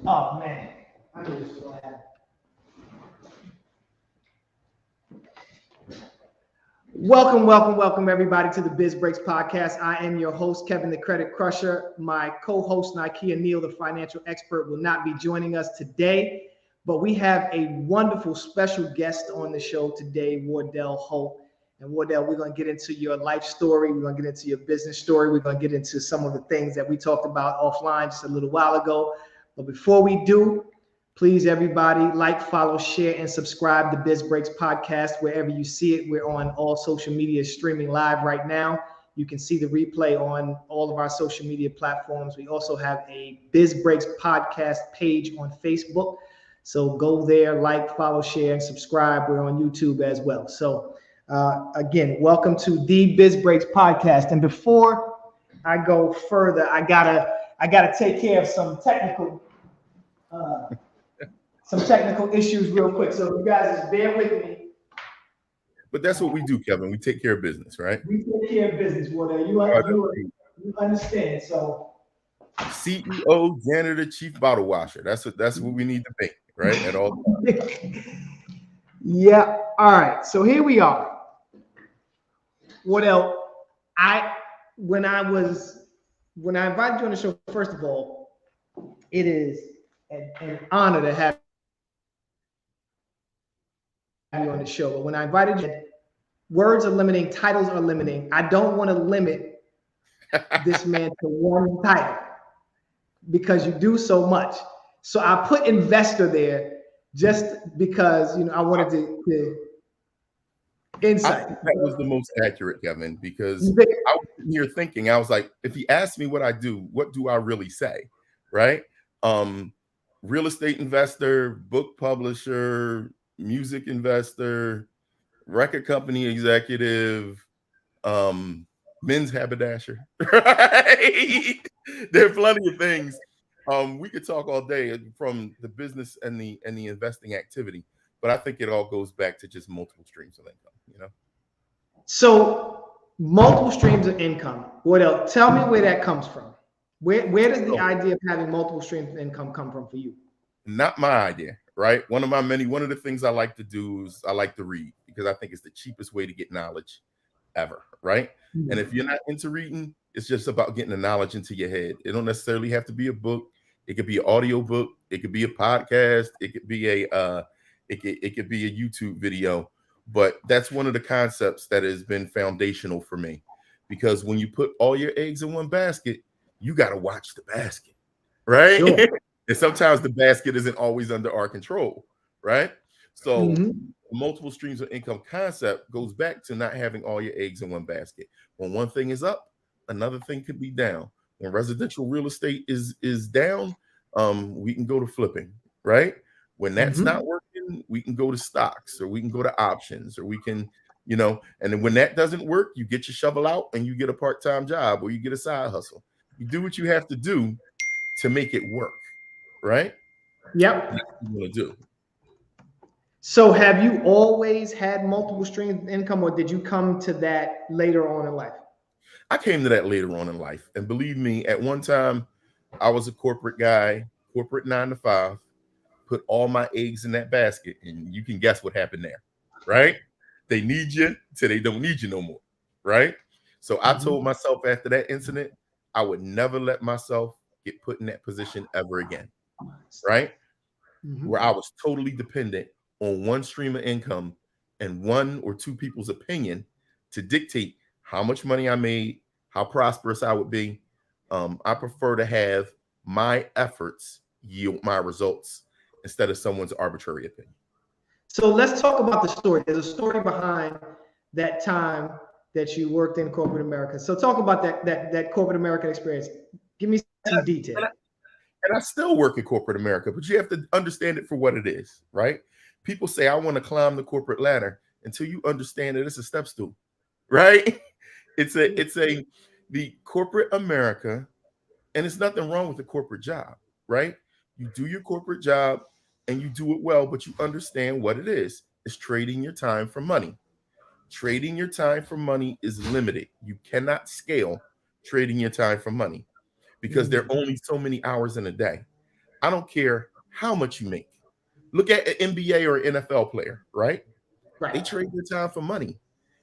Oh man, I knew this was gonna happen. Welcome everybody to the Biz Breaks Podcast. I am your host, Kevin the Credit Crusher. My co-host, Nikia Neal, the financial expert, will not be joining us today, but we have a wonderful special guest on the show today, Wardell Holt. And Wardell, we're going to get into your life story. We're going to get into your business story. We're going to get into some of the things that we talked about offline just a little while ago. But before we do, please, everybody, like, follow, share, and subscribe to Biz Breaks Podcast wherever you see it. We're on all social media streaming live right now. You can see the replay on all of our social media platforms. We also have a Biz Breaks Podcast page on Facebook. So go there, like, follow, share, and subscribe. We're on YouTube as well. So again, welcome to the Biz Breaks Podcast. And before I go further, I gotta take care of some technical issues real quick. So you guys just bear with me. But that's what we do, Kevin. We take care of business, right? We take care of business, Wardell. You understand. So CEO, janitor, chief bottle washer. That's what we need to be, right? At all times. Yeah. All right. So here we are. Wardell, when I invited you on the show, first of all, it is an honor to have you on the show. But when I invited you, words are limiting, titles are limiting. I don't want to limit this man to one title because you do so much. So I put investor there just because I wanted to insight. I think that was the most accurate, Kevin, because I was here thinking, I was like, if he asked me what I do, what do I really say? Right? Real estate investor, book publisher, music investor, record company executive, men's haberdasher. Right? There are plenty of things. We could talk all day from the business and the investing activity, but I think it all goes back to just multiple streams of income. So multiple streams of income. What else? Tell me where that comes from. Where does the idea of having multiple streams of income come from for you? Not my idea, right? One of the things I like to do is I like to read because I think it's the cheapest way to get knowledge ever, right? Mm-hmm. And if you're not into reading, it's just about getting the knowledge into your head. It don't necessarily have to be a book. It could be an audio book. It could be a podcast. It could be a YouTube video. But that's one of the concepts that has been foundational for me, because when you put all your eggs in one basket, you got to watch the basket, right? Sure. And sometimes the basket isn't always under our control, right? So multiple streams of income concept goes back to not having all your eggs in one basket. When one thing is up, another thing could be down. When residential real estate is down, we can go to flipping, right? When that's not working, we can go to stocks, or we can go to options, or we can, and then when that doesn't work, you get your shovel out and you get a part-time job, or you get a side hustle. You do what you have to do to make it work, right? Yep. That's what you want to do. So have you always had multiple streams of income, or did you come to that later on in life? I came to that later on in life. And believe me, at one time, I was a corporate guy, corporate 9 to 5, put all my eggs in that basket. And you can guess what happened there, right? They need you till they don't need you no more, right? So I told myself after that incident, I would never let myself get put in that position ever again, right? Where I was totally dependent on one stream of income and one or two people's opinion to dictate how much money I made, how prosperous I would be. I prefer to have my efforts yield my results instead of someone's arbitrary opinion. So let's talk about the story. There's a story behind that time that you worked in corporate America. So talk about that corporate American experience. Give me some detail. And I still work in corporate America, but you have to understand it for what it is, right? People say, I want to climb the corporate ladder, until you understand that it's a step stool, right? The corporate America, and it's nothing wrong with the corporate job, right? You do your corporate job and you do it well, but you understand what it is. It's trading your time for money. Trading your time for money is limited. You cannot scale trading your time for money because there are only so many hours in a day. I don't care how much you make. Look at an NBA or an NFL player, right? Right. They trade their time for money.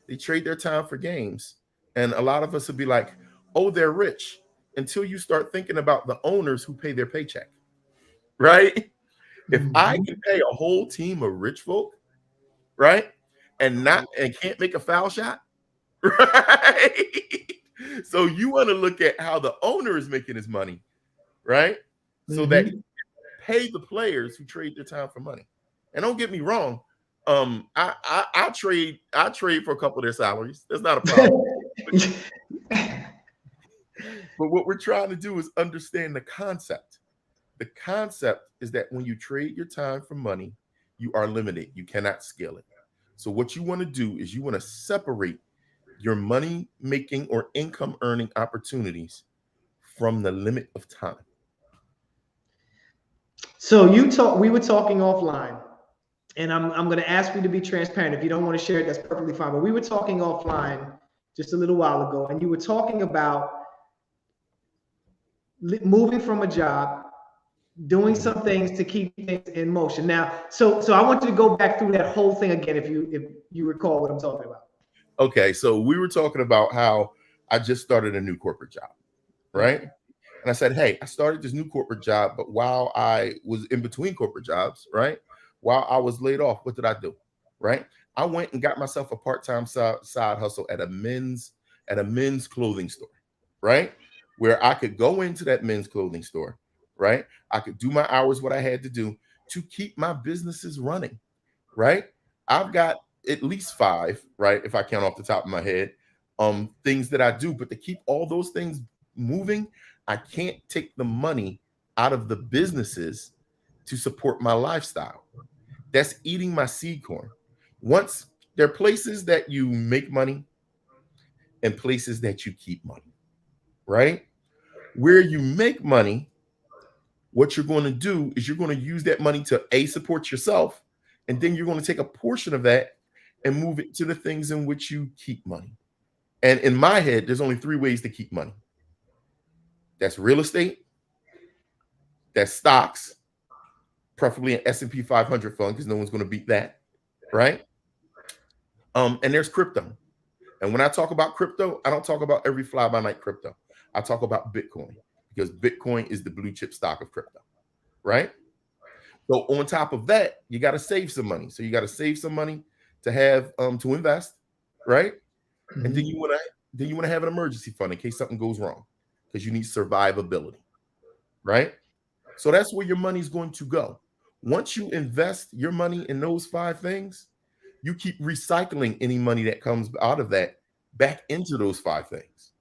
They trade their time for games. And a lot of us would be like, oh, they're rich, until you start thinking about the owners who pay their paycheck, right? If I can pay a whole team of rich folk, right, and can't make a foul shot, right? So you want to look at how the owner is making his money, right? So that he can pay the players who trade their time for money. And don't get me wrong, I trade for a couple of their salaries. That's not a problem. But what we're trying to do is understand the concept. The concept is that when you trade your time for money, you are limited. You cannot scale it. So what you want to do is you want to separate your money making or income earning opportunities from the limit of time. So we were talking offline, and I'm going to ask you to be transparent. If you don't want to share it, that's perfectly fine. But we were talking offline just a little while ago, and you were talking about moving from a job, doing some things to keep things in motion. Now, so I want you to go back through that whole thing again, if you recall what I'm talking about. Okay, so we were talking about how I just started a new corporate job, right? And I said, hey, I started this new corporate job, but while I was in between corporate jobs, right, while I was laid off, what did I do, right? I went and got myself a part-time side hustle at a men's clothing store, right, where I could go into that men's clothing store, right? I could do my hours, what I had to do to keep my businesses running, right? I've got at least 5, right, if I count off the top of my head, things that I do, but to keep all those things moving, I can't take the money out of the businesses to support my lifestyle. That's eating my seed corn. Once there are places that you make money and places that you keep money, right? Where you make money, what you're going to do is you're going to use that money to support yourself, and then you're going to take a portion of that and move it to the things in which you keep money. And in my head, there's only 3 ways to keep money. That's real estate, that's stocks, preferably an S&P 500 fund, because no one's going to beat that, right? And there's crypto. And when I talk about crypto, I don't talk about every fly-by-night crypto. I talk about Bitcoin, because Bitcoin is the blue chip stock of crypto, right? So on top of that, you got to save some money. So you got to save some money to have to invest, right? And then you want to have an emergency fund in case something goes wrong, because you need survivability, right? So that's where your money's going to go. Once you invest your money in those 5 things, you keep recycling any money that comes out of that back into those 5 things.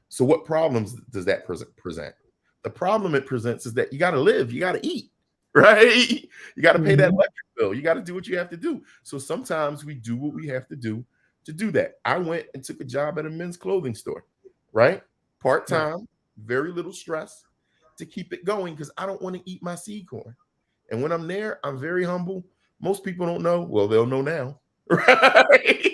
So what problems does that present? The problem it presents is that you got to live, you got to eat, right? You got to pay that electric bill. You got to do what you have to do. So sometimes we do what we have to do that. I went and took a job at a men's clothing store, right? Part-time, very little stress to keep it going, because I don't want to eat my seed corn. And when I'm there, I'm very humble. Most people don't know. Well, they'll know now, right?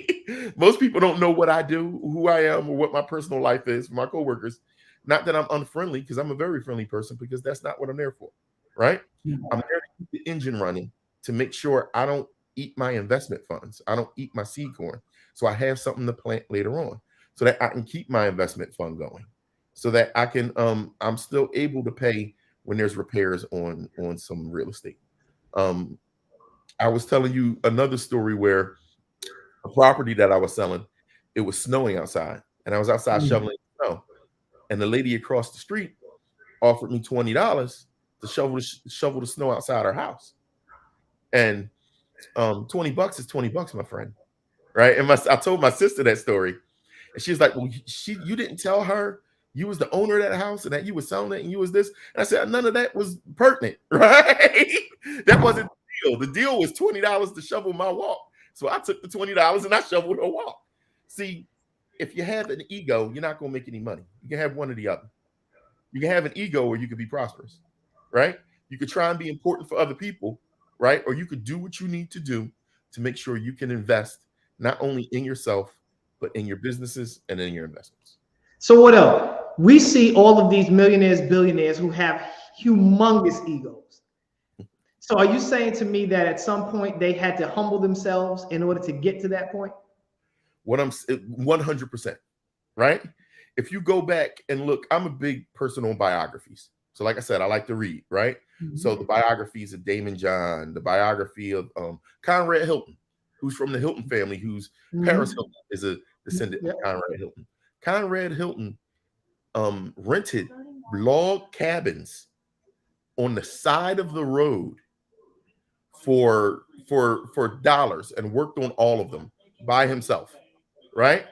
Most people don't know what I do, who I am, or what my personal life is for my coworkers. Not that I'm unfriendly, because I'm a very friendly person, because that's not what I'm there for, right? I'm there to keep the engine running, to make sure I don't eat my investment funds. I don't eat my seed corn. So I have something to plant later on, so that I can keep my investment fund going, so that I can, I'm still able to pay when there's repairs on some real estate. I was telling you another story where a property that I was selling, it was snowing outside, and I was outside shoveling snow, and the lady across the street offered me $20 to shovel the snow outside her house. And $20 is $20, my friend, right? And I told my sister that story, and she was like, "Well, you didn't tell her you was the owner of that house and that you was selling it and you was this." And I said, none of that was pertinent, right? That wasn't the deal. The deal was $20 to shovel my walk. So I took the $20 and I shoveled her walk. See, if you have an ego, you're not going to make any money. You can have one or the other. You can have an ego, or you could be prosperous, right? You could try and be important for other people, right? Or you could do what you need to do to make sure you can invest not only in yourself, but in your businesses and in your investments. So what else? We see all of these millionaires, billionaires who have humongous egos. So are you saying to me that at some point they had to humble themselves in order to get to that point? What I'm 100%, right? If you go back and look, I'm a big person on biographies. So like I said, I like to read, right? Mm-hmm. So the biographies of Damon John, the biography of Conrad Hilton, who's from the Hilton family, whose Paris Hilton is a descendant of Conrad Hilton. Conrad Hilton rented log cabins on the side of the road for dollars and worked on all of them by himself, right?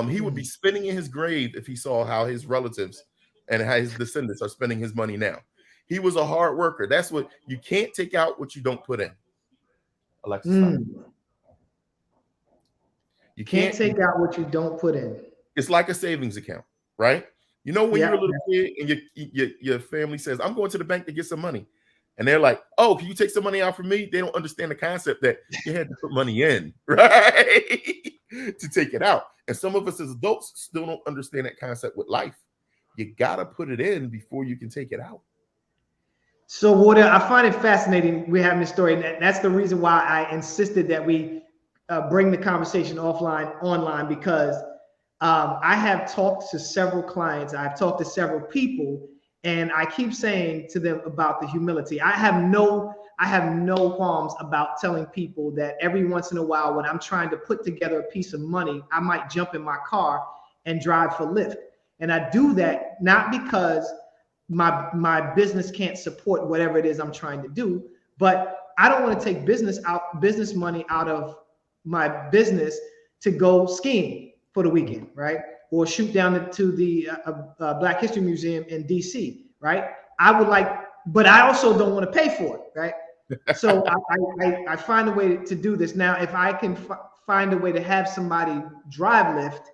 He would be spinning in his grave if he saw how his relatives and how his descendants are spending his money now. He was a hard worker. That's what you can't take out what you don't put in. Alexa, you can't take out what you don't put in. It's like a savings account, right? You know, when you're a little kid and your family says, I'm going to the bank to get some money. And they're like, oh, can you take some money out from me? They don't understand the concept that you had to put money in, right? To take it out. And some of us as adults still don't understand that concept with life. You got to put it in before you can take it out. So, Wardell, I find it fascinating we're having this story. And that's the reason why I insisted that we bring the conversation online, because I have talked to several clients. I've talked to several people, and I keep saying to them about the humility. I have no qualms about telling people that every once in a while, when I'm trying to put together a piece of money, I might jump in my car and drive for Lyft. And I do that not because my business can't support whatever it is I'm trying to do, but I don't want to take business money out of my business to go skiing for the weekend, right? Or shoot down to the Black History Museum in DC, right? But I also don't want to pay for it, right? So I find a way to do this. Now, if I can find a way to have somebody drive Lyft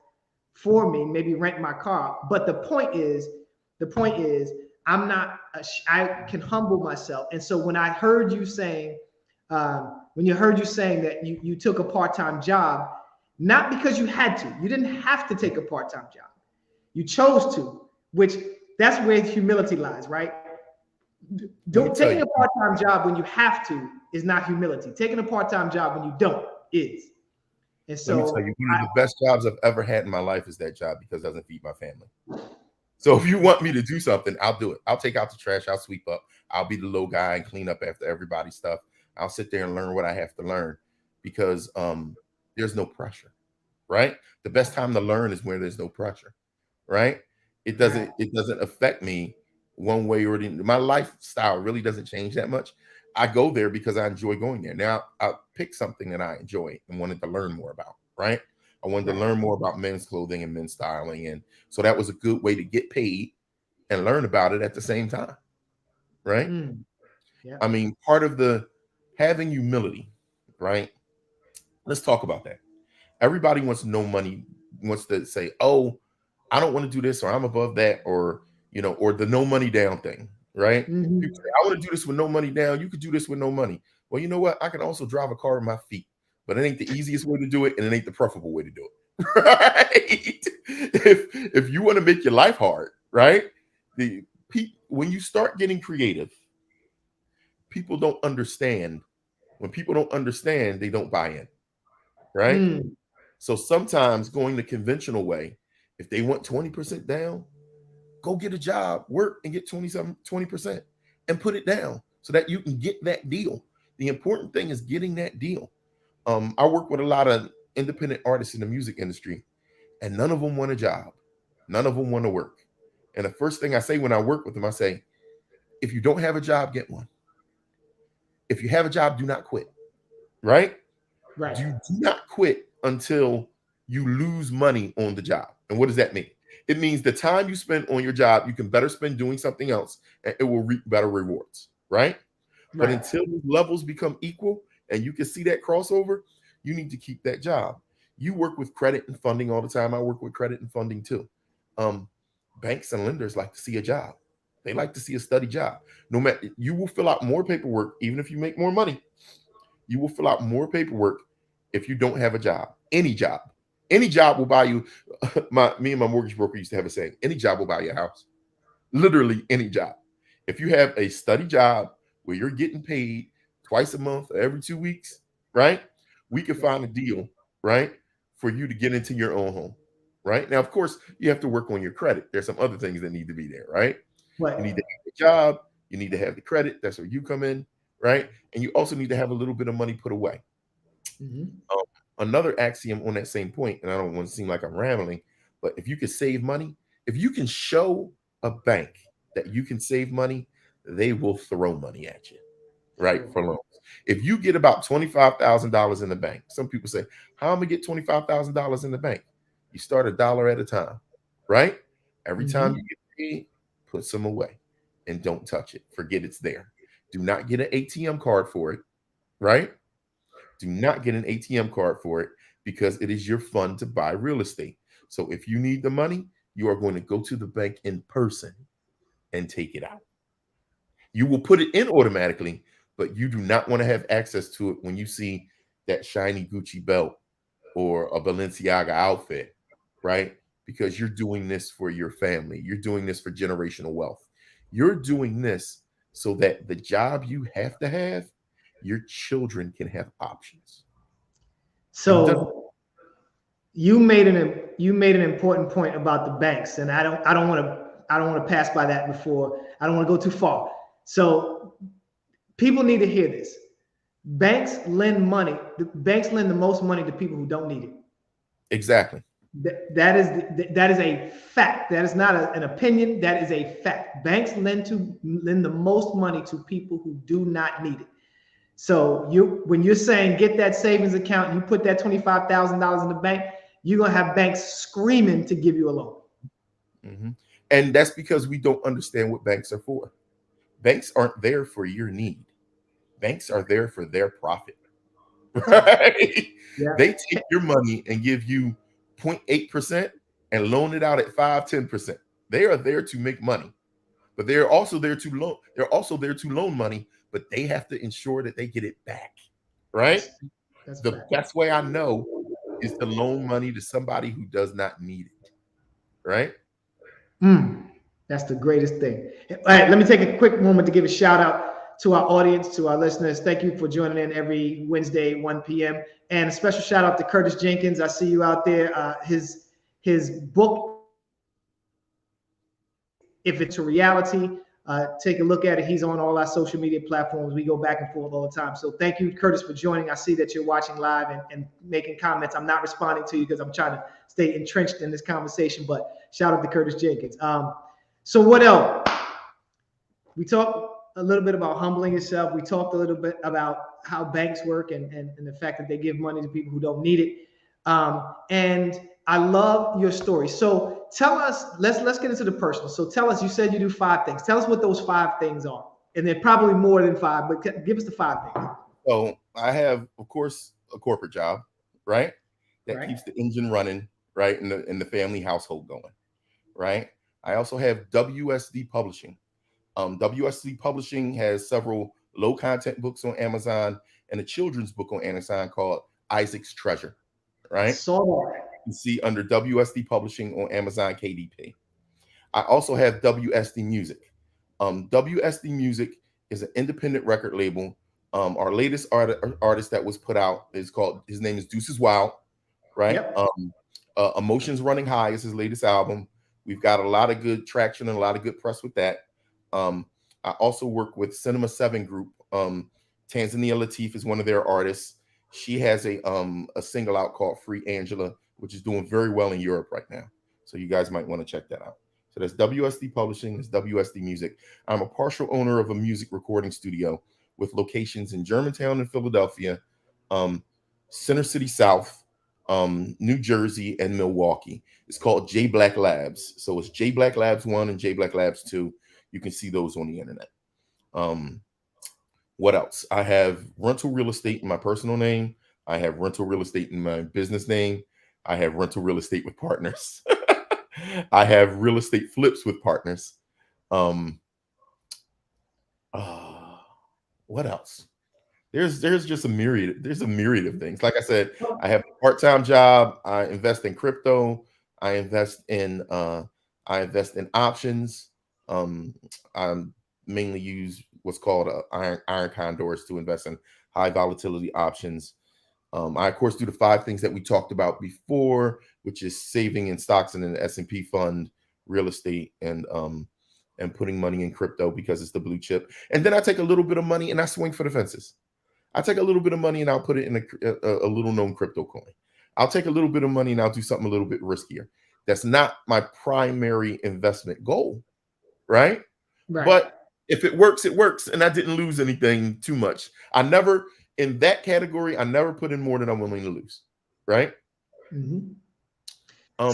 for me, maybe rent my car. But the point is, I can humble myself. And so when I heard you saying, that you took a part-time job, not because you had to, you didn't have to take a part-time job. You chose to, which that's where humility lies, right? Taking a part-time job when you have to is not humility. Taking a part-time job when you don't is. And so, let me tell you, one of the best jobs I've ever had in my life is that job, because it doesn't feed my family. So if you want me to do something, I'll do it. I'll take out the trash. I'll sweep up. I'll be the low guy and clean up after everybody's stuff. I'll sit there and learn what I have to learn, because there's no pressure, right? The best time to learn is where there's no pressure, right? It doesn't affect me one way or the other. My lifestyle really doesn't change that much. I go there because I enjoy going there. Now I'll pick something that I enjoy and wanted to learn more about, right? I wanted to learn more about men's clothing and men's styling. And so that was a good way to get paid and learn about it at the same time, right? Yeah. I mean, part of the having humility, right? Let's talk about that. Everybody wants to know money, wants to say, oh, I don't want to do this, or I'm above that, or, or the no money down thing, right? Mm-hmm. People say, I want to do this with no money down. You could do this with no money. Well, you know what? I can also drive a car with my feet, but it ain't the easiest way to do it, and it ain't the preferable way to do it, right? If you want to make your life hard, right? When you start getting creative, people don't understand. When people don't understand, they don't buy in, right? So sometimes going the conventional way, if they want 20% down, go get a job, work, and get 20% and put it down so that you can get that deal. The important thing is getting that deal. I work with a lot of independent artists in the music industry, and none of them want a job. None of them want to work. And the first thing I say when I work with them, I say, if you don't have a job, get one. If you have a job, do not quit, right? Right. You do not quit until you lose money on the job. And what does that mean? It means the time you spend on your job, you can better spend doing something else, and it will reap better rewards, right? But until the levels become equal and you can see that crossover, you need to keep that job. You work with credit and funding all the time. I work with credit and funding too. Banks and lenders like to see a job. They like to see a steady job. No matter, you will fill out more paperwork, even if you make more money. You will fill out more paperwork if you don't have a job. Any job. Any job will buy you. Me and my mortgage broker used to have a saying, any job will buy you a house. Literally any job. If you have a steady job where you're getting paid twice a month or every 2 weeks, right? We can find a deal, right, for you to get into your own home, right? Now, of course, you have to work on your credit. There's some other things that need to be there, right? Right. You need to have a job. You need to have the credit. That's where you come in, right? And you also need to have a little bit of money put away. Another axiom on that same point, and I don't want to seem like I'm rambling, but if you can save money, if you can show a bank that you can save money, they will throw money at you, right, for loans. If you get about $25,000 in the bank, some people say, how am I going to get $25,000 in the bank? You start $1 at a time, right? Every time you get paid, put some away and don't touch it. Forget it's there. Do not get an ATM card for it, right? Do not get an ATM card for it because it is your fund to buy real estate. So if you need the money, you are going to go to the bank in person and take it out. You will put it in automatically, but you do not want to have access to it when you see that shiny Gucci belt or a Balenciaga outfit, right? Because you're doing this for your family. You're doing this for generational wealth. You're doing this so that the job you have to have, your children can have options. So you made an important point about the banks, and I don't want to pass by that before. I don't want to go too far. So people need to hear this. Banks lend money. The banks lend the most money to people who don't need it. Exactly. That is a fact. That is not an opinion. That is a fact. Banks lend the most money to people who do not need it. So when you're saying get that savings account, you put that $25,000 in the bank, you're gonna have banks screaming to give you a loan. And that's because we don't understand what banks are for. Banks aren't there for your need. Banks are there for their profit. Right? Yeah. They take your money and give you 0.8% and loan it out at 5-10%. They are there to make money, but they're also there to loan. They're also there to loan money, but they have to ensure that they get it back. Right? That's the best way I know is to loan money to somebody who does not need it. Right? That's the greatest thing. All right, let me take a quick moment to give a shout out to our audience, to our listeners. Thank you for joining in every Wednesday, 1 p.m. And a special shout out to Curtis Jenkins. I see you out there. His book, If It's a Reality, take a look at it. He's on all our social media platforms. We go back and forth all the time. So thank you, Curtis, for joining. I see that you're watching live and making comments. I'm not responding to you because I'm trying to stay entrenched in this conversation, but shout out to Curtis Jenkins. So what else? We talked a little bit about humbling yourself. We talked a little bit about how banks work and the fact that they give money to people who don't need it. And I love your story. So tell us, let's get into the personal. So tell us, you said you do 5 things. Tell us what those 5 things are. And they're probably more than 5, but give us the 5 things. So I have, of course, a corporate job, right? That keeps the engine running, right? And the family household going, right? I also have Wsd Publishing. Wsd Publishing has several low content books on Amazon and a children's book on Amazon called Isaac's Treasure, right? So you see under WSD Publishing on Amazon KDP. I also have WSD Music. WSD Music is an independent record label. Our latest artist that was put out is his name is Deuces Wild, right? Yep. Emotions Running High is his latest album. We've got a lot of good traction and a lot of good press with that. I also work with Cinema 7 Group. Tanzania Latif is one of their artists. She has a single out called Free Angela, which is doing very well in Europe right now. So you guys might want to check that out. So that's WSD Publishing, that's WSD Music. I'm a partial owner of a music recording studio with locations in Germantown and Philadelphia, Center City South, New Jersey, and Milwaukee. It's called J Black Labs. So it's J Black Labs 1 and J Black Labs 2. You can see those on the internet. What else? I have rental real estate in my personal name. I have rental real estate in my business name. I have rental real estate with partners. I have real estate flips with partners. What else? There's just a myriad. There's a myriad of things. Like I said, I have a part-time job. I invest in crypto. I invest in options. I mainly use what's called iron condors to invest in high volatility options. I, of course, do the 5 things that we talked about before, which is saving in stocks and in the S&P fund, real estate, and putting money in crypto because it's the blue chip. And then I take a little bit of money and I swing for the fences. I take a little bit of money and I'll put it in a little known crypto coin. I'll take a little bit of money and I'll do something a little bit riskier. That's not my primary investment goal, right? But if it works, it works. And I didn't lose anything too much. In that category, I never put in more than I'm willing to lose, right? Mm-hmm.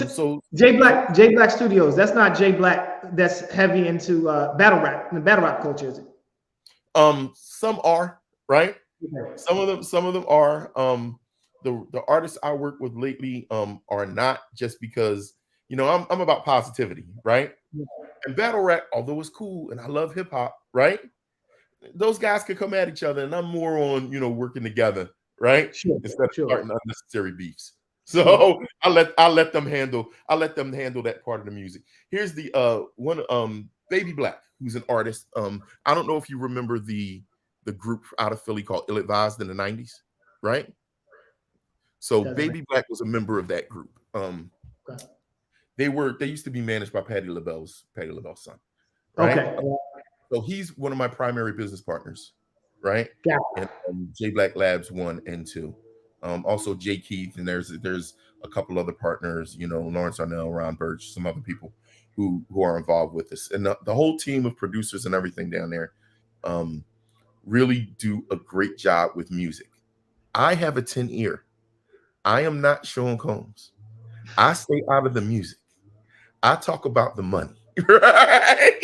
So J Black Studios, that's not J Black that's heavy into battle rap culture, is it? Some are, right? Okay. Some of them are. The artists I work with lately are not, just because, you know, I'm about positivity, right? Yeah. And battle rap, although it's cool and I love hip hop, right? Those guys could come at each other, and I'm more on, you know, working together, right? Sure, instead of starting unnecessary beefs. So sure. I'll let them handle that part of the music. Here's the one Baby Black, who's an artist. I don't know if you remember the group out of Philly called Ill Advised in the 90s, right? So Baby Black was a member of that group. Okay. They used to be managed by Patti LaBelle's son, right? Okay. So he's one of my primary business partners, right? Yeah. And J Black Labs 1 and 2. Also Jay Keith, and there's a couple other partners, you know, Lawrence Arnell, Ron Birch, some other people who are involved with this. And the whole team of producers and everything down there really do a great job with music. I have a 10 ear. I am not Sean Combs. I stay out of the music. I talk about the money, right?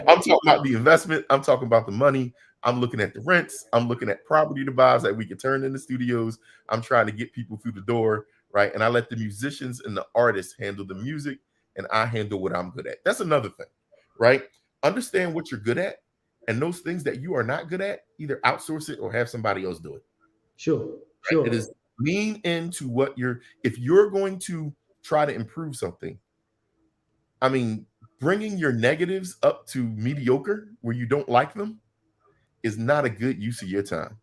I'm talking about the investment. I'm talking about the money. I'm looking at the rents. I'm looking at property to buys that we can turn into studios. I'm trying to get people through the door, right? And I let the musicians and the artists handle the music, and I handle what I'm good at. That's another thing, right? Understand what you're good at, and those things that you are not good at, either outsource it or have somebody else do it. Sure, right? sure. It is lean into if you're going to try to improve something, I mean, bringing your negatives up to mediocre where you don't like them is not a good use of your time.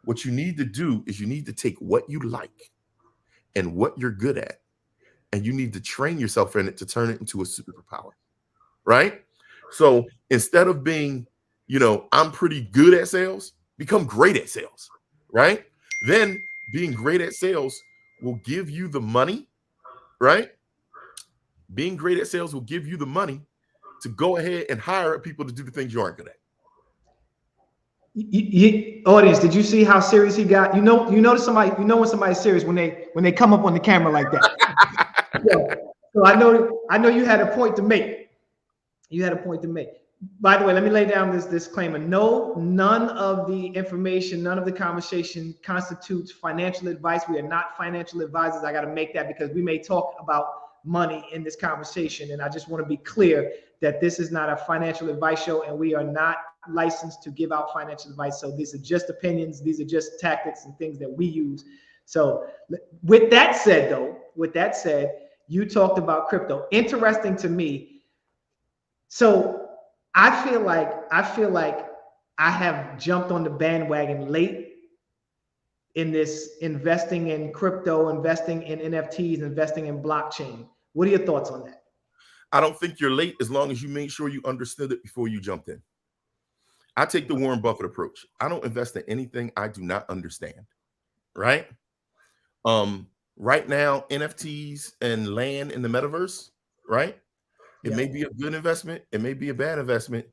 What you need to do is you need to take what you like and what you're good at, and you need to train yourself in it to turn it into a superpower, right? So instead of being, you know, I'm pretty good at sales, become great at sales, right? Then being great at sales will give you the money, right? Being great at sales will give you the money to go ahead and hire people to do the things you aren't good at. Audience, did you see how serious he got? You notice somebody, you know when somebody's serious when they come up on the camera like that. So I know you had a point to make. You had a point to make. By the way, let me lay down this disclaimer. No, none of the information, none of the conversation constitutes financial advice. We are not financial advisors. I got to make that because we may talk about money in this conversation. And I just want to be clear that this is not a financial advice show, and we are not licensed to give out financial advice. So these are just opinions. These are just tactics and things that we use. So with that said, you talked about crypto. Interesting to me. So I feel like I have jumped on the bandwagon late in this investing in crypto, investing in NFTs, investing in blockchain. What are your thoughts on that? I don't think you're late as long as you make sure you understood it before you jumped in. I take the Warren Buffett approach. I don't invest in anything I do not understand, right? Right now, NFTs and land in the metaverse, right? It may be a good investment. It may be a bad investment.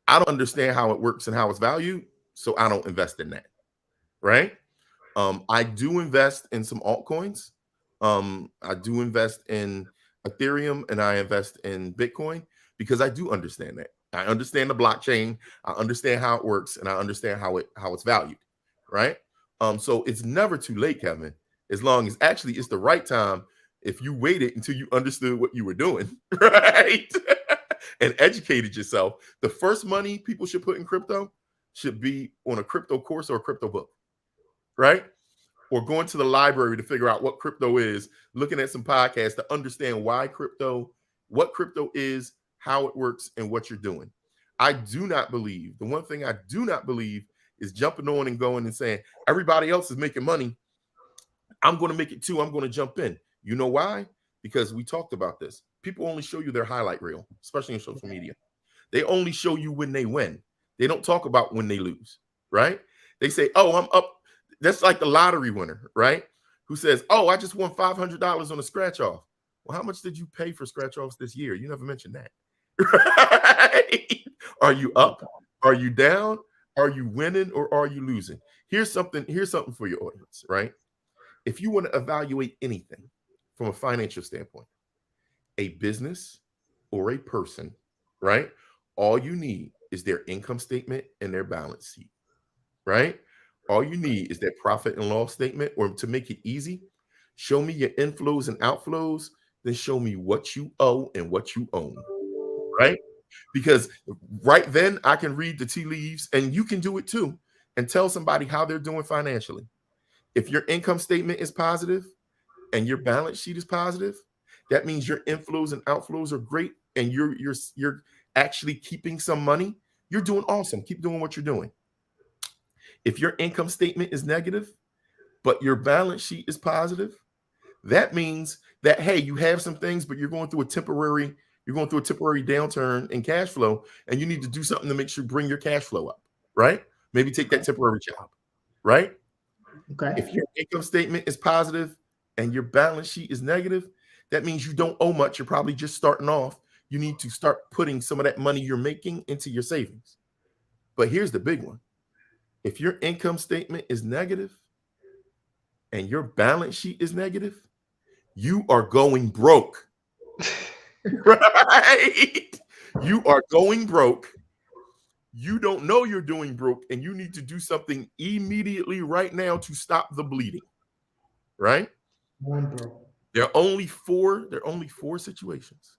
I don't understand how it works and how it's valued, so I don't invest in that, right? I do invest in some altcoins. I do invest in Ethereum and I invest in Bitcoin because I do understand that. I understand the blockchain. I understand how it works, and I understand how it's valued, right? So it's never too late, Kevin, as long as actually it's the right time if you waited until you understood what you were doing, right? And educated yourself. The first money people should put in crypto should be on a crypto course or a crypto book, right? Or going to the library to figure out what crypto is, looking at some podcasts to understand what crypto is, how it works, and what you're doing. the one thing I do not believe is jumping on and going and saying, everybody else is making money, I'm going to make it too, I'm going to jump in. You know why? Because we talked about this. People only show you their highlight reel, especially in social media. They only show you when they win. They don't talk about when they lose, right? They say, oh, I'm up. That's like the lottery winner, right? Who says, oh, I just won $500 on a scratch off. Well, how much did you pay for scratch offs this year? You never mentioned that. Right? Are you up? Are you down? Are you winning or are you losing? Here's something for your audience, right? If you want to evaluate anything from a financial standpoint, a business or a person, right? All you need is their income statement and their balance sheet, right? All you need is their profit and loss statement, or to make it easy, show me your inflows and outflows, then show me what you owe and what you own, right? Because right then I can read the tea leaves, and you can do it too, and tell somebody how they're doing financially. If your income statement is positive and your balance sheet is positive, that means your inflows and outflows are great, and you're actually keeping some money. You're doing awesome. Keep doing what you're doing. If your income statement is negative, but your balance sheet is positive, that means that, hey, you have some things, but you're going through a temporary downturn in cash flow, and you need to do something to make sure bring your cash flow up, right? Maybe take that temporary job, right? Okay. If your income statement is positive and your balance sheet is negative, that means you don't owe much. You're probably just starting off. You need to start putting some of that money you're making into your savings. But here's the big one. If your income statement is negative and your balance sheet is negative, you are going broke. Right? You are going broke. You don't know you're doing broke, and you need to do something immediately right now to stop the bleeding. Right? There are only four situations,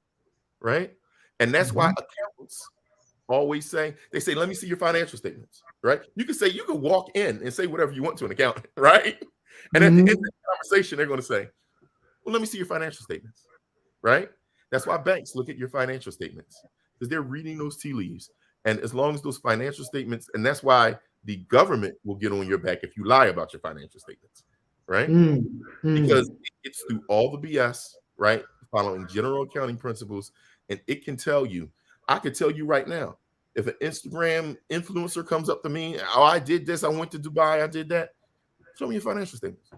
right? And that's why accountants always say, let me see your financial statements, right? You can walk in and say whatever you want to an accountant, right? And at the end of the conversation, they're going to say, well, let me see your financial statements, right? That's why banks look at your financial statements, because they're reading those tea leaves. And as long as those financial statements, and that's why the government will get on your back if you lie about your financial statements, right? Because it gets through all the BS, right? Following general accounting principles. And it can tell you, I could tell you right now, if an Instagram influencer comes up to me, oh, I did this, I went to Dubai, I did that. Show me your financial statements.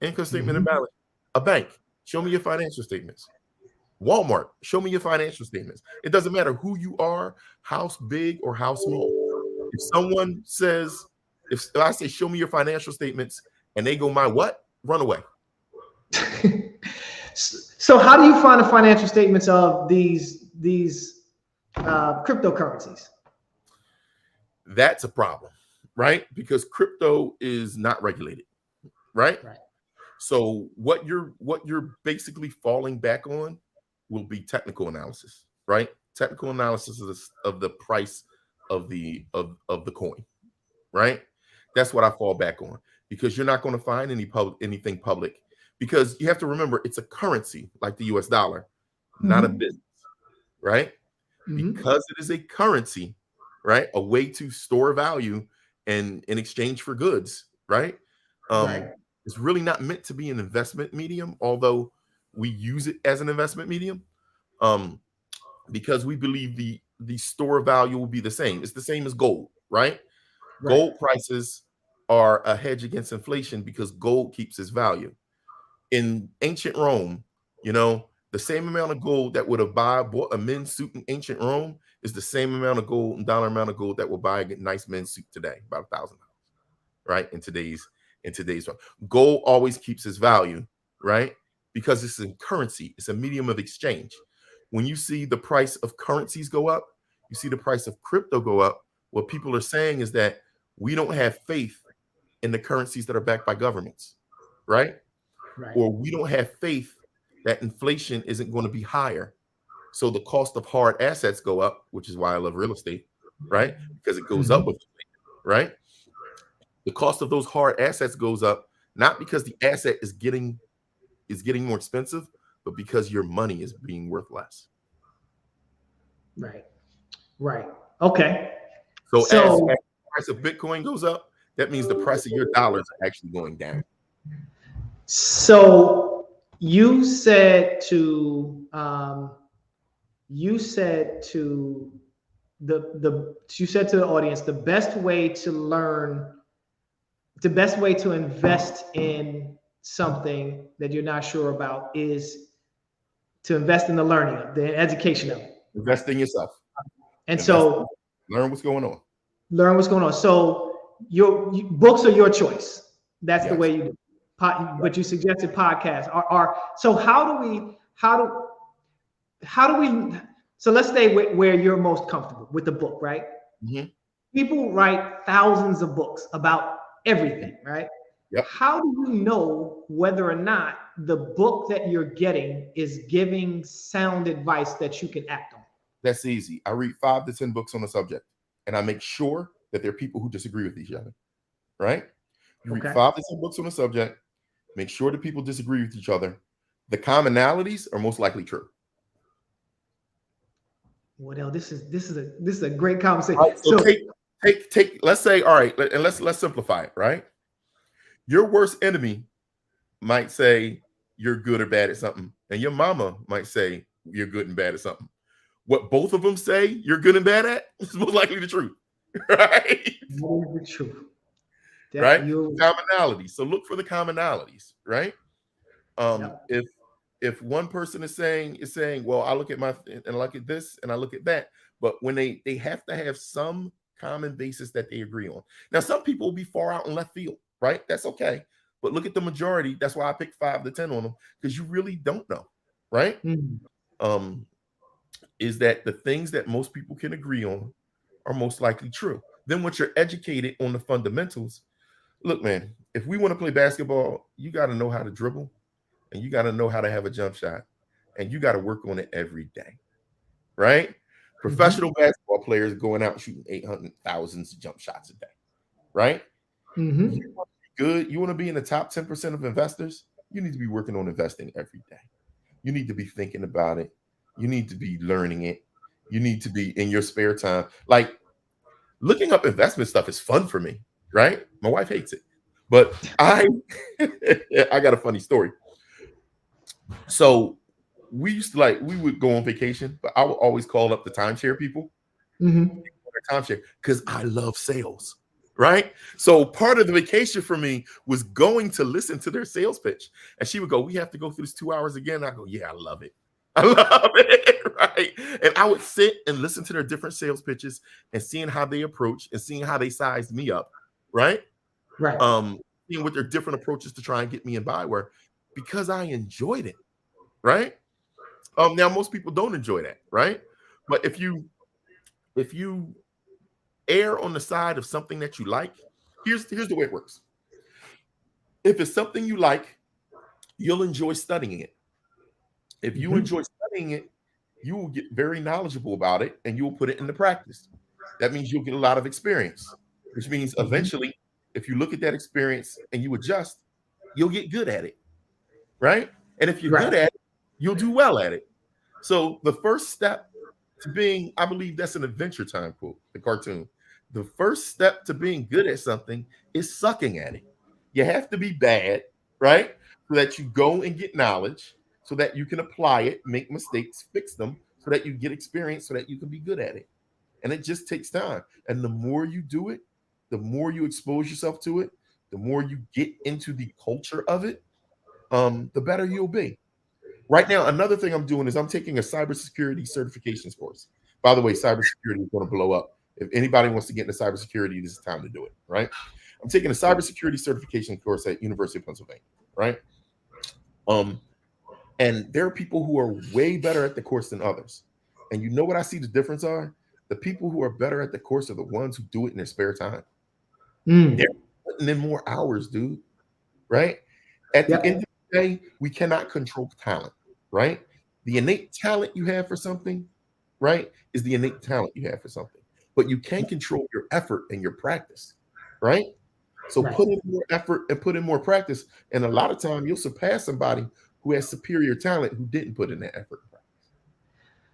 Income statement and balance. A bank, show me your financial statements. Walmart, show me your financial statements. It doesn't matter who you are, how big or how small. If someone says, if I say, show me your financial statements, and they go, my what? Run away. So how do you find the financial statements of these cryptocurrencies? That's a problem, right? Because crypto is not regulated, right? Right. So what you're basically falling back on will be technical analysis, right? Technical analysis of the price of the coin, right? That's what I fall back on, because you're not going to find anything public, because you have to remember it's a currency like the US dollar, not a business, right? Because it is a currency, right? A way to store value and in exchange for goods, right? It's really not meant to be an investment medium, although we use it as an investment medium, because we believe the store value will be the same. It's the same as gold, right? Gold prices are a hedge against inflation because gold keeps its value. In ancient Rome, the same amount of gold that would have bought a men's suit in ancient Rome is the same amount of gold, dollar amount of gold that will buy a nice men's suit today, about $1,000, right? In today's world, gold always keeps its value, right? Because it's a currency, it's a medium of exchange. When you see the price of currencies go up, you see the price of crypto go up. What people are saying is that we don't have faith in the currencies that are backed by governments, right? Or we don't have faith that inflation isn't going to be higher. So the cost of hard assets go up, which is why I love real estate, right? Because it goes up with inflation, right? The cost of those hard assets goes up, not because the asset is getting more expensive, but because your money is being worth less. Right. Okay. So as the price of Bitcoin goes up, that means the price of your dollars are actually going down. So you said to the audience, the best way to invest in something that you're not sure about is to invest in the learning of the education of it. Invest in yourself. And so learn what's going on. So your books are your choice. That's Yes. the way you do it. But you suggested podcasts so how do we so let's stay where you're most comfortable with the book, right? Mm-hmm. People write thousands of books about everything, right? Yep. How do you know whether or not the book that you're getting is giving sound advice that you can act on? That's easy. I read 5 to 10 books on the subject, and I make sure that there are people who disagree with each other, right? You read 5 to 10 books on the subject, make sure that people disagree with each other. The commonalities are most likely true. Wardell, this is a great conversation. Right, so take let's say, all right, and let's simplify it, right? Your worst enemy might say you're good or bad at something, and your mama might say you're good and bad at something. What both of them say you're good and bad at is most likely the truth, right? That is the truth. Right? Commonalities. So look for the commonalities, right? If one person is saying, well, I look at and I look at this and I look at that, but when they have to have some common basis that they agree on. Now, some people will be far out in left field, right? That's okay. But look at the majority. That's why I picked 5 to 10 on them, because you really don't know, right? Mm-hmm. Is that the things that most people can agree on are most likely true. Then once you're educated on the fundamentals, look, man, if we want to play basketball, you got to know how to dribble, and you got to know how to have a jump shot, and you got to work on it every day, right? Mm-hmm. Professional basketball players going out and shooting 800,000 jump shots a day, right? Mm-hmm. You want to be good. You want to be in the top 10% of investors. You need to be working on investing every day. You need to be thinking about it. You need to be learning it. You need to be in your spare time. Like, looking up investment stuff is fun for me, right? My wife hates it, but I got a funny story. So we would go on vacation, but I would always call up the timeshare people, timeshare, because I love sales, right? So part of the vacation for me was going to listen to their sales pitch. And she would go, we have to go through this 2 hours again. I go, yeah, I love it. I love it, right? And I would sit and listen to their different sales pitches and seeing how they approach and seeing how they sized me up, right? Right. Seeing what their different approaches to try and get me in buy were, because I enjoyed it, right? Now most people don't enjoy that, right? But if you err on the side of something that you like, here's the way it works. If it's something you like, you'll enjoy studying it. If you enjoy studying it, you will get very knowledgeable about it and you will put it into practice. That means you'll get a lot of experience, which means eventually, if you look at that experience and you adjust, you'll get good at it, right? And if you're good at it, you'll do well at it. So the first step to being, I believe that's an Adventure Time quote, the cartoon. The first step to being good at something is sucking at it. You have to be bad, right? So that you go and get knowledge, so that you can apply it, make mistakes, fix them, so that you get experience, so that you can be good at it. And it just takes time. And the more you do it, the more you expose yourself to it, the more you get into the culture of it, the better you'll be. Right now, another thing I'm doing is I'm taking a cybersecurity certifications course. By the way, cybersecurity is going to blow up. If anybody wants to get into cybersecurity, this is the time to do it, right? I'm taking a cybersecurity certification course at University of Pennsylvania, right? And there are people who are way better at the course than others. And you know what I see the difference are? The people who are better at the course are the ones who do it in their spare time. They're putting in more hours, dude, right? At the end of the day, we cannot control talent, right? The innate talent you have for something, right, is the innate talent you have for something. But you can control your effort and your practice, right? So put in more effort and put in more practice. And a lot of time you'll surpass somebody who has superior talent who didn't put in that effort.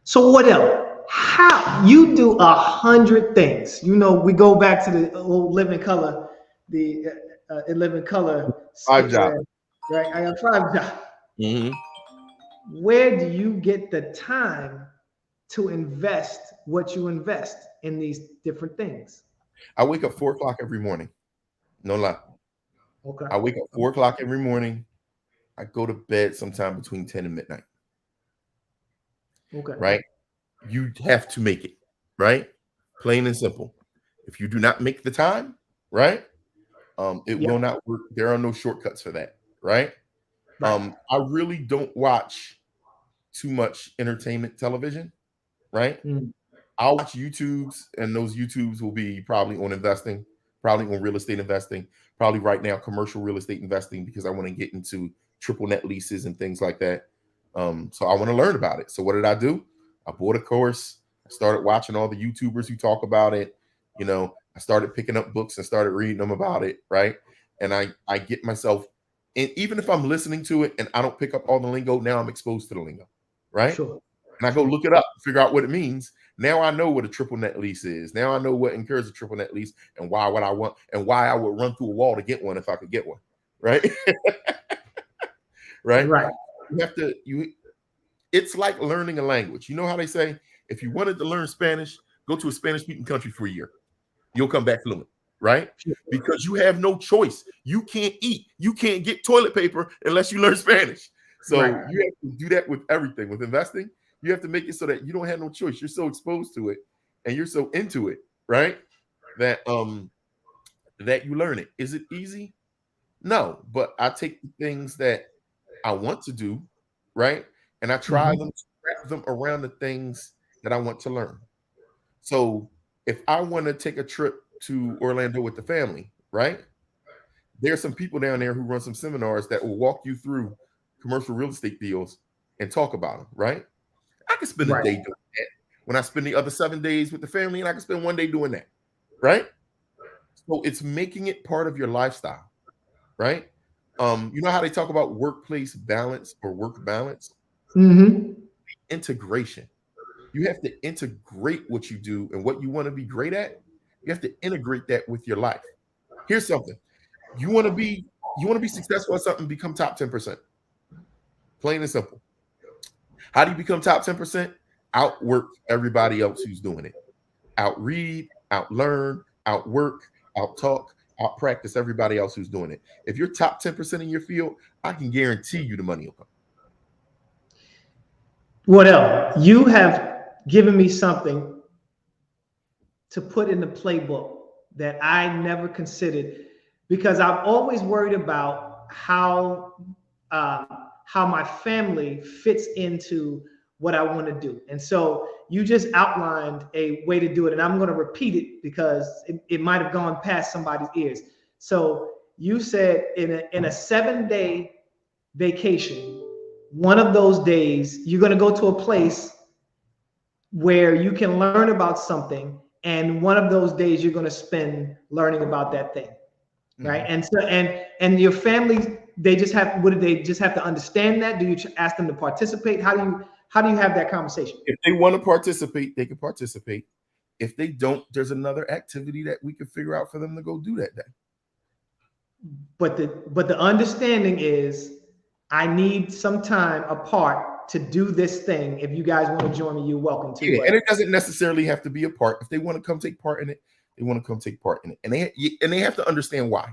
So what else? how you do 100 things. You know, we go back to the old Living Color, the in Living Color. 5 jobs. Right, I got 5 jobs. Mm-hmm. Where do you get the time to invest what you invest in these different things? I wake up 4 o'clock every morning. No lie. Okay. I wake up 4 o'clock every morning. I go to bed sometime between 10 and midnight. Okay. Right? You have to make it, right? Plain and simple. If you do not make the time, right? It will not work. There are no shortcuts for that, right? I really don't watch too much entertainment television, right? I'll watch YouTubes, and those YouTubes will be probably on investing, probably on real estate investing, probably right now commercial real estate investing, because I want to get into triple net leases and things like that. So I want to learn about it. So what did I do? I bought a course. I started watching all the YouTubers who talk about it. You know, I started picking up books and started reading them about it, right? And I get myself, and even if I'm listening to it and I don't pick up all the lingo, now I'm exposed to the lingo, right? Sure. And I go look it up, figure out what it means. Now I know what a triple net lease is. Now I know what incurs a triple net lease and why what I want and why I would run through a wall to get one if I could get one, right? Right? You have to, it's like learning a language. You know how they say, if you wanted to learn Spanish, go to a Spanish-speaking country for a year. You'll come back fluent, right? Because you have no choice. You can't eat. You can't get toilet paper unless you learn Spanish. So you have to do that with everything. With investing, you have to make it so that you don't have no choice. You're so exposed to it and you're so into it, right? That that you learn it. Is it easy? No, but I take the things that I want to do, right? And I try them to wrap them around the things that I want to learn. So if I want to take a trip to Orlando with the family, right? There's some people down there who run some seminars that will walk you through commercial real estate deals and talk about them, right? I can spend a day doing that when I spend the other 7 days with the family, and I can spend 1 day doing that, right? So it's making it part of your lifestyle, right? You know how they talk about workplace balance or work balance? Integration. You have to integrate what you do and what you want to be great at. You have to integrate that with your life. Here's something. You want to be successful at something, become top 10%. Plain and simple. How do you become top 10%? Outwork everybody else who's doing it. Outread, outlearn, outwork, outtalk, outpractice everybody else who's doing it. If you're top 10% in your field, I can guarantee you the money will come. Wardell, you have given me something to put in the playbook that I never considered, because I've always worried about how my family fits into what I want to do. And so you just outlined a way to do it, and I'm going to repeat it because it might have gone past somebody's ears. So you said in a 7-day vacation, one of those days you're going to go to a place where you can learn about something, and one of those days you're going to spend learning about that thing, right? And so and your family, they just have to understand that? Do you ask them to participate? How do you have that conversation? If they want to participate, they can participate. If they don't, there's another activity that we can figure out for them to go do that day. But the understanding is, I need some time apart to do this thing. If you guys want to join me, you're welcome to. Yeah, and it doesn't necessarily have to be a part. If they want to come take part in it, they want to come take part in it. And they have to understand why.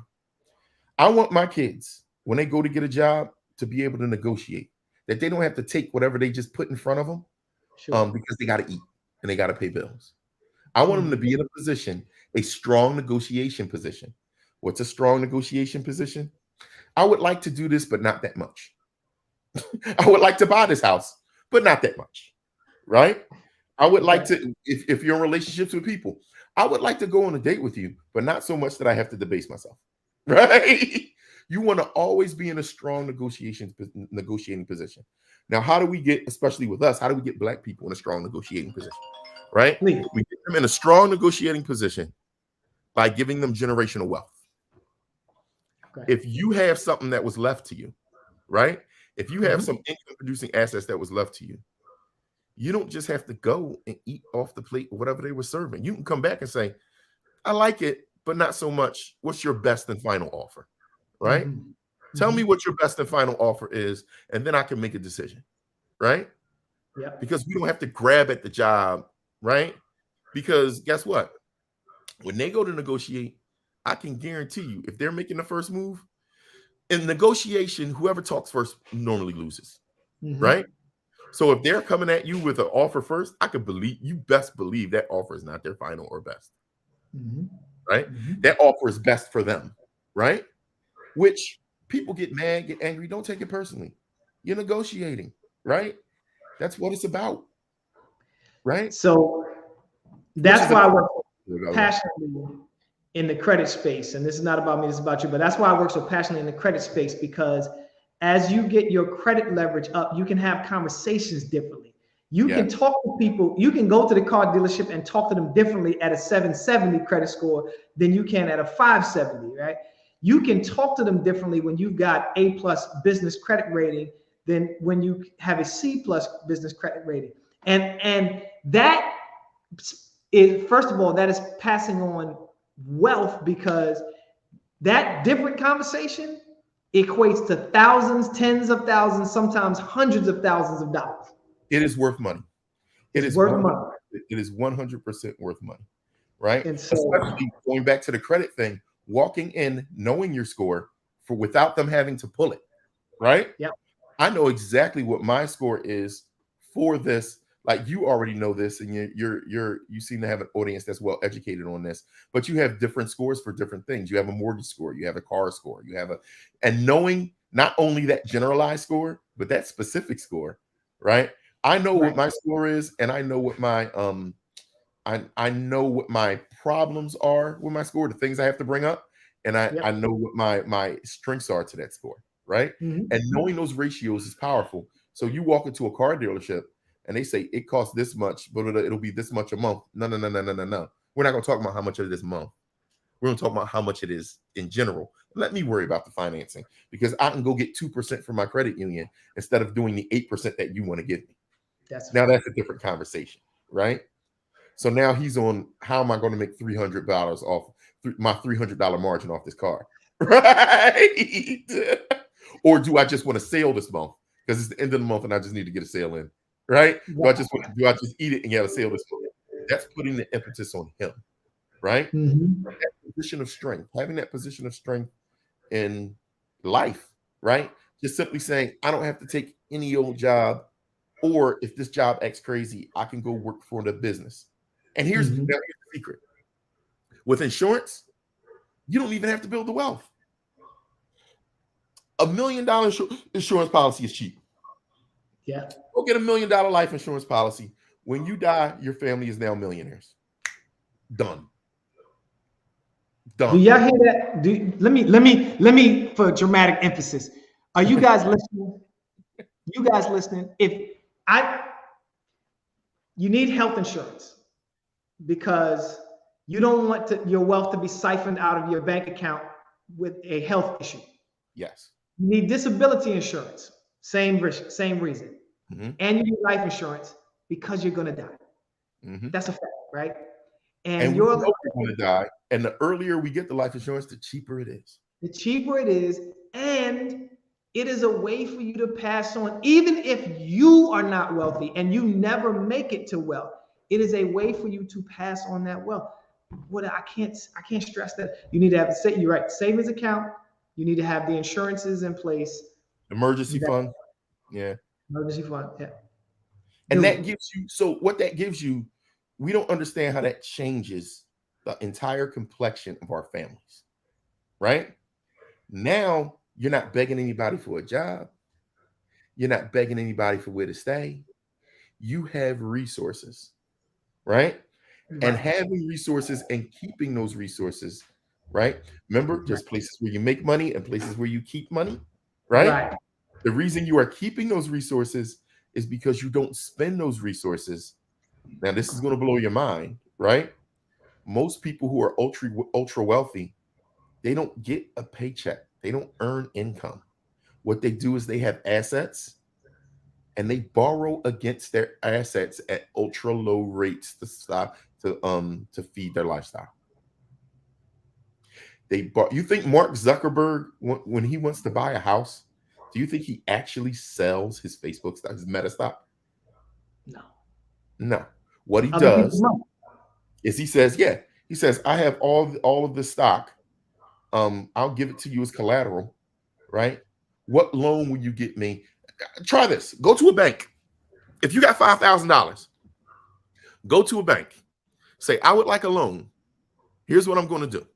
I want my kids, when they go to get a job, to be able to negotiate, that they don't have to take whatever they just put in front of them, because they got to eat and they got to pay bills. I want them to be in a position, a strong negotiation position. What's a strong negotiation position? I would like to do this, but not that much. I would like to buy this house, but not that much, right? I would like to, if you're in relationships with people, I would like to go on a date with you, but not so much that I have to debase myself, right? You want to always be in a strong negotiating position. Now, how do we get, especially with us, how do we get Black people in a strong negotiating position, right? We get them in a strong negotiating position by giving them generational wealth. If you have something that was left to you, right? If you have some income producing assets that was left to you, you don't just have to go and eat off the plate or whatever they were serving. You can come back and say, I like it, but not so much. What's your best and final offer? Right? Mm-hmm. Tell me what your best and final offer is, and then I can make a decision. Right? Yeah. Because we don't have to grab at the job, right? Because guess what? When they go to negotiate, I can guarantee you, if they're making the first move, in negotiation, whoever talks first normally loses, right? So if they're coming at you with an offer first, you best believe that offer is not their final or best, right? That offer is best for them, right? Which people get mad, get angry. Don't take it personally. You're negotiating, right? That's what it's about, right? So that's why I work passionately in the credit space. And this is not about me, this is about you, but that's why I work so passionately in the credit space, because as you get your credit leverage up, you can have conversations differently. You can talk to people, you can go to the car dealership and talk to them differently at a 770 credit score than you can at a 570, right? You can talk to them differently when you've got A+ business credit rating than when you have a C+ business credit rating. And that is, first of all, that is passing on wealth, because that different conversation equates to thousands, tens of thousands, sometimes hundreds of thousands of dollars. It is worth money. It is worth money. It is 100% worth money, right? And so, especially going back to the credit thing, walking in, knowing your score without them having to pull it, right? Yeah. I know exactly what my score is for this. Like, you already know this, and you seem to have an audience that's well educated on this, but you have different scores for different things. You have a mortgage score, you have a car score, and knowing not only that generalized score, but that specific score, right? I know what my score is, and I know what my I know what my problems are with my score, the things I have to bring up, and I know what my strengths are to that score, right? And knowing those ratios is powerful. So you walk into a car dealership and they say it costs this much, but it'll be this much a month. No. We're not going to talk about how much it is this month. We're going to talk about how much it is in general. Let me worry about the financing, because I can go get 2% from my credit union instead of doing the 8% that you want to give me. That's a different conversation, right? So now he's on, how am I going to make $300 off my $300 margin off this car, right? Or do I just want to sell this month because it's the end of the month and I just need to get a sale in, right? Do I just eat it and get a sale this month? That's putting the impetus on him, right? That position of strength, having that position of strength in life, right? Just simply saying, I don't have to take any old job, or if this job acts crazy, I can go work for the business. And here's the secret. With insurance, you don't even have to build the wealth. $1 million insurance policy is cheap. Yeah. Go get $1 million life insurance policy. When you die, your family is now millionaires. Done. Do y'all hear that? Let me for dramatic emphasis. Are you guys listening? You guys listening? You need health insurance because you don't want your wealth to be siphoned out of your bank account with a health issue. Yes. You need disability insurance. Same reason. And you need life insurance because you're going to die. That's a fact, right? And you're going to die. And the earlier we get the life insurance, the cheaper it is. The cheaper it is. And it is a way for you to pass on, even if you are not wealthy and you never make it to wealth. It is a way for you to pass on that wealth. I can't stress that. You need to have savings account. You need to have the insurances in place. Emergency fund. Yeah. Emergency fund. Yeah. And that gives you, so what that gives you, we don't understand how that changes the entire complexion of our families, right? Now, you're not begging anybody for a job. You're not begging anybody for where to stay. You have resources, right? And having resources and keeping those resources, right? Remember, there's places where you make money and places where you keep money, right? The reason you are keeping those resources is because you don't spend those resources. Now, this is going to blow your mind, right? Most people who are ultra wealthy, they don't get a paycheck. They don't earn income. What they do is they have assets and they borrow against their assets at ultra low rates to stop to feed their lifestyle. You think Mark Zuckerberg, when he wants to buy a house, do you think he actually sells his Facebook stock, his Meta stock? No. What he does is he says, I have all of this stock. I'll give it to you as collateral, right? What loan will you get me? Try this. Go to a bank. If you got $5,000, go to a bank. Say, I would like a loan. Here's what I'm going to do.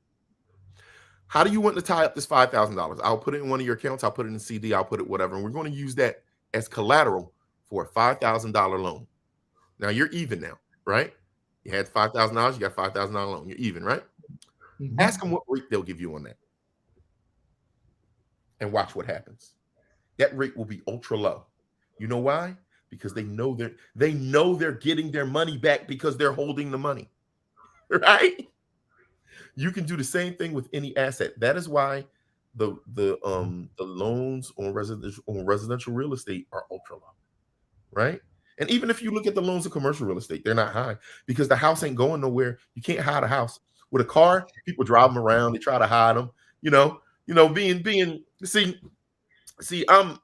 How do you want to tie up this $5,000? I'll put it in one of your accounts. I'll put it in CD. I'll put it whatever. And we're going to use that as collateral for a $5,000 loan. Now you're even now, right? You had $5,000. You got $5,000 loan. You're even, right? Mm-hmm. Ask them what rate they'll give you on that. And watch what happens. That rate will be ultra low. You know why? Because they know they're getting their money back because they're holding the money. Right? You can do the same thing with any asset. That is why the loans on residential real estate are ultra low, right? And even if you look at the loans of commercial real estate, they're not high because the house ain't going nowhere. You can't hide a house. With a car, people drive them around. They try to hide them. See, I'm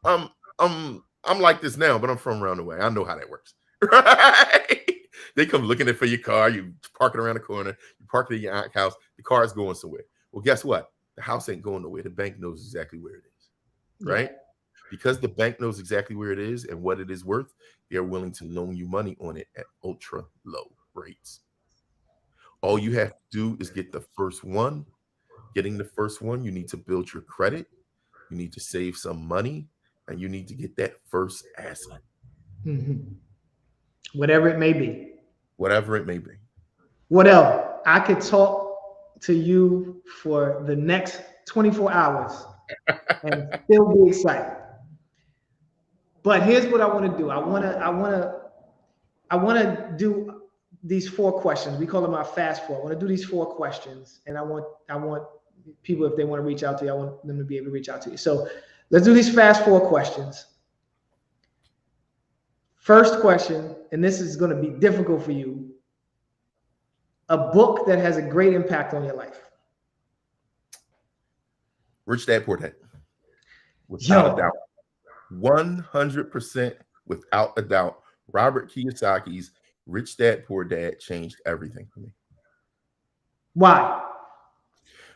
like this now, but I'm from around the way. I know how that works, right? They come looking for your car. You park it around the corner. You park it in your aunt's house. The car is going somewhere. Well, guess what? The house ain't going nowhere. The bank knows exactly where it is, right? Yeah. Because the bank knows exactly where it is and what it is worth, they're willing to loan you money on it at ultra low rates. All you have to do is get the first one. Getting the first one, you need to build your credit. You need to save some money, and you need to get that first asset. Mm-hmm. Whatever it may be. Whatever it may be. Wardell, I could talk to you for the next 24 hours and still be excited. But here's what I want to do. I want to do these 4 questions. We call them our fast 4. I want to do these 4 questions, and I want people, if they want to reach out to you, I want them to be able to reach out to you. So let's do these fast 4 questions. First question, and this is going to be difficult for you. A book that has a great impact on your life. Rich Dad Poor Dad. Without a doubt. 100% without a doubt. Robert Kiyosaki's Rich Dad Poor Dad changed everything for me. Why?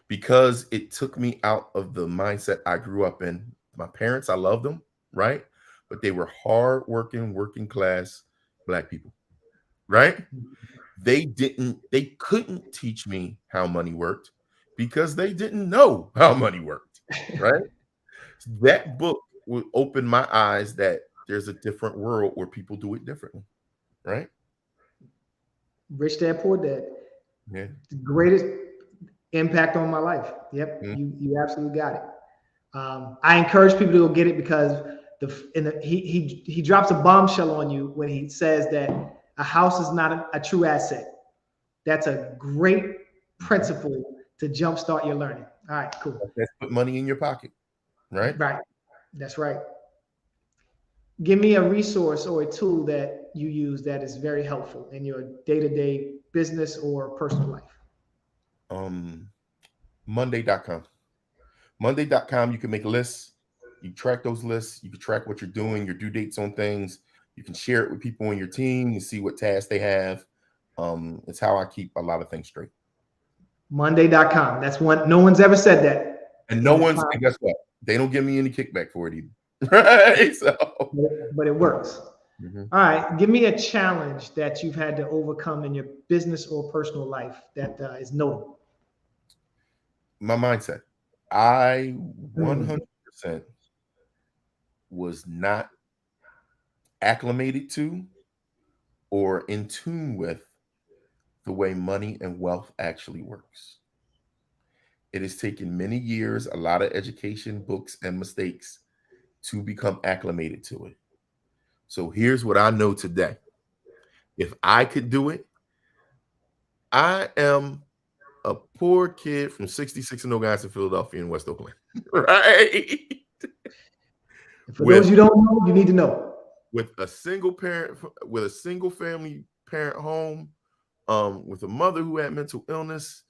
Because it took me out of the mindset I grew up in. My parents, I loved them, right? But they were hardworking, working class Black people, right? They couldn't teach me how money worked because they didn't know how money worked, right? That book would open my eyes that there's a different world where people do it differently, right? Rich Dad Poor Dad. Yeah. The greatest impact on my life. Yep, you absolutely got it. I encourage people to go get it because he drops a bombshell on you when he says that a house is not a true asset. That's a great principle to jumpstart your learning. All right, cool. Let's put money in your pocket, right? Right. That's right. Give me a resource or a tool that you use that is very helpful in your day-to-day business or personal life. Monday.com. Monday.com, you can make lists. You track those lists. You can track what you're doing, your due dates on things. You can share it with people on your team and see what tasks they have. It's how I keep a lot of things straight. Monday.com. That's one. No one's ever said that. And and guess what? They don't give me any kickback for it either. Right? But it works. Mm-hmm. All right. Give me a challenge that you've had to overcome in your business or personal life that is notable. My mindset. I 100% was not acclimated to or in tune with the way money and wealth actually works. It has taken many years, a lot of education, books, and mistakes to become acclimated to it. So here's what I know today. If I could do it, I am a poor kid from 66 and Ogansett in Philadelphia in West Oakland, right? For those you don't know, you need to know. with a single family parent home, with a mother who had mental illness,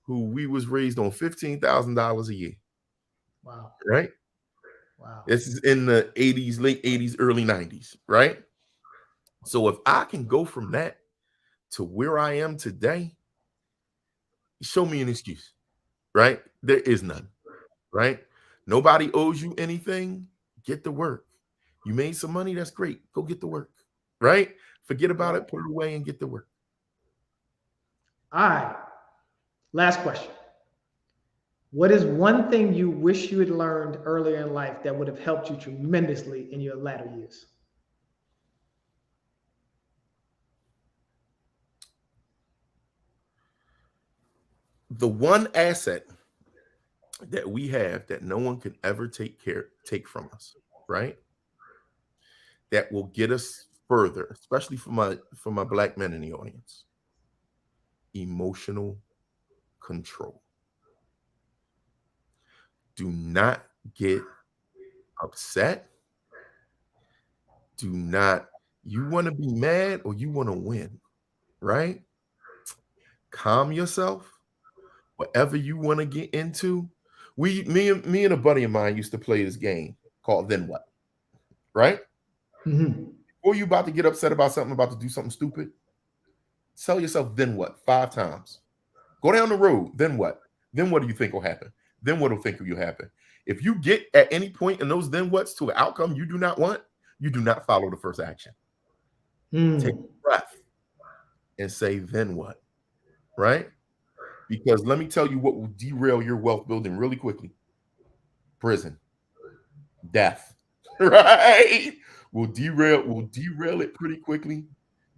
who we was raised on $15,000 a year. Wow. Right? Wow. This is in the 80s, late 80s, early 90s, right? So if I can go from that to where I am today, show me an excuse, right? There is none, right? Nobody owes you anything. Get to work. You made some money, that's great. Go get to work, right? Forget about it, put it away, and get to work. All right. Last question. What is one thing you wish you had learned earlier in life that would have helped you tremendously in your latter years? The one asset that we have that no one can ever take from us, right? That will get us further, especially for my Black men in the audience. Emotional control. Do not get upset. You want to be mad or you want to win, right? Calm yourself. Whatever you want to get into. Me and a buddy of mine used to play this game called Then What, right? Mm-hmm. Or you about to get upset about something, about to do something stupid, tell yourself, then what? 5 times. Go down the road, then what? Then what do you think will happen? Then what will think will happen? If you get at any point in those then what's to an outcome you do not want, you do not follow the first action. Take a breath and say, then what? Right? Because let me tell you what will derail your wealth building really quickly. Prison. Death. Right? Will derail it pretty quickly.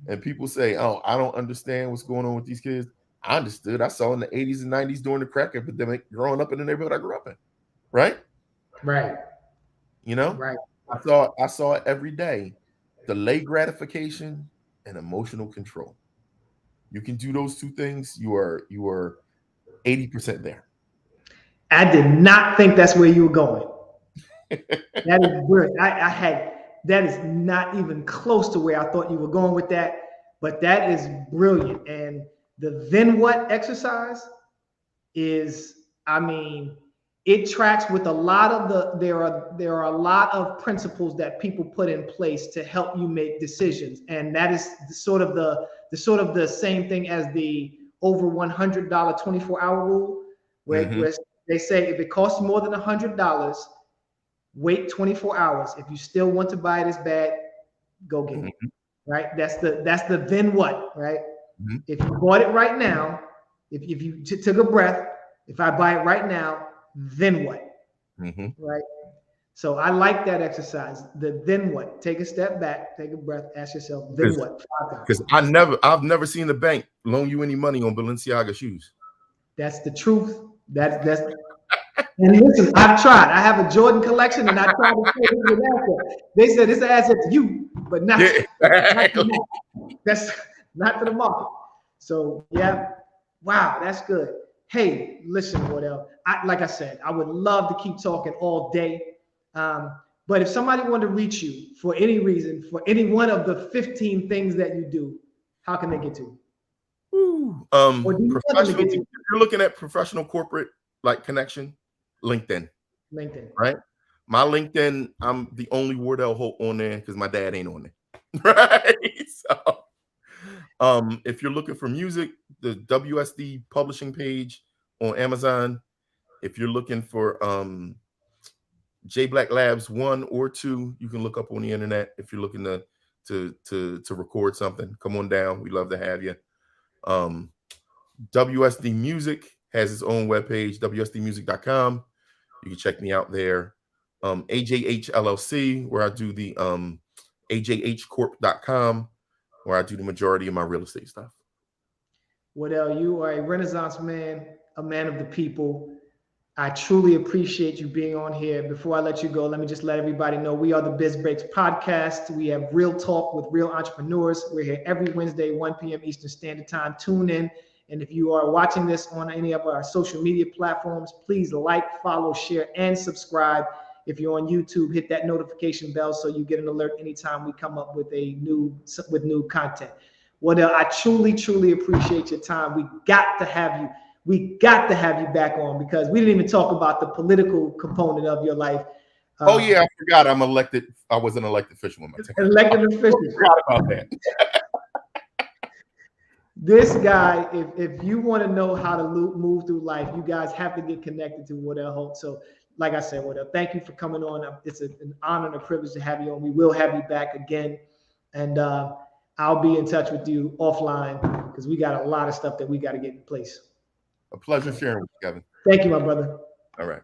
And people say, oh, I don't understand what's going on with these kids. I understood. I saw in the 80s and 90s during the crack epidemic growing up in the neighborhood I grew up in. Right? Right. You know? Right. I saw it every day. Delayed gratification and emotional control. You can do those two things. You are 80% there. I did not think that's where you were going. That is brilliant. That is not even close to where I thought you were going with that, but that is brilliant. And the then what exercise is, it tracks with a lot of there are a lot of principles that people put in place to help you make decisions. And that is sort of the same thing as the over $100 24-hour rule, where they say if it costs more than $100, wait 24 hours. If you still want to buy it as bad, go get it. Right? That's the then what, right? Mm-hmm. If you bought it right now, if you took a breath, if I buy it right now, then what? Mm-hmm. Right? So I like that exercise. The then what? Take a step back, take a breath, ask yourself, then what? Because I've never seen the bank loan you any money on Balenciaga shoes. That's the truth. That's and listen, I've tried. I have a Jordan collection, and I tried to say this is an asset. They said it's an asset to you, but not to that's not to the market. So yeah, wow, that's good. Hey, listen, Wardell. Like I said, I would love to keep talking all day. But if somebody wanted to reach you for any reason, for any one of the 15 things that you do, how can they get to you? If you're looking at professional corporate like connection, LinkedIn. Right? My LinkedIn, I'm the only Wardell Holt on there because my dad ain't on there. Right? So if you're looking for music, the Wsd Publishing page on Amazon. If you're looking for J Black Labs 1 or 2, you can look up on the internet. If you're looking to record something, come on down. We love to have you. WSD Music has its own webpage, wsdmusic.com. You can check me out there. AJH LLC, where I do the ajhcorp.com, where I do the majority of my real estate stuff. Wardell, you are a Renaissance man, a man of the people. I truly appreciate you being on here. Before I let you go, let me just let everybody know we are the Biz Breaks Podcast. We have real talk with real entrepreneurs. We're here every Wednesday, 1 p.m. Eastern Standard Time. Tune in. And if you are watching this on any of our social media platforms, please like, follow, share, and subscribe. If you're on YouTube, hit that notification bell so you get an alert anytime we come up with new content. Wardell, I truly appreciate your time. We got to have you back on, because we didn't even talk about the political component of your life. Oh yeah, I forgot. I was an elected official in my town. Elected official. I forgot about that. This guy, if you want to know how to move through life, you guys have to get connected to Wardell Holt. So, like I said, Wardell, thank you for coming on. It's an honor and a privilege to have you on. We will have you back again, and I'll be in touch with you offline, because we got a lot of stuff that we got to get in place. A pleasure sharing with you, Kevin. Thank you, my brother. All right.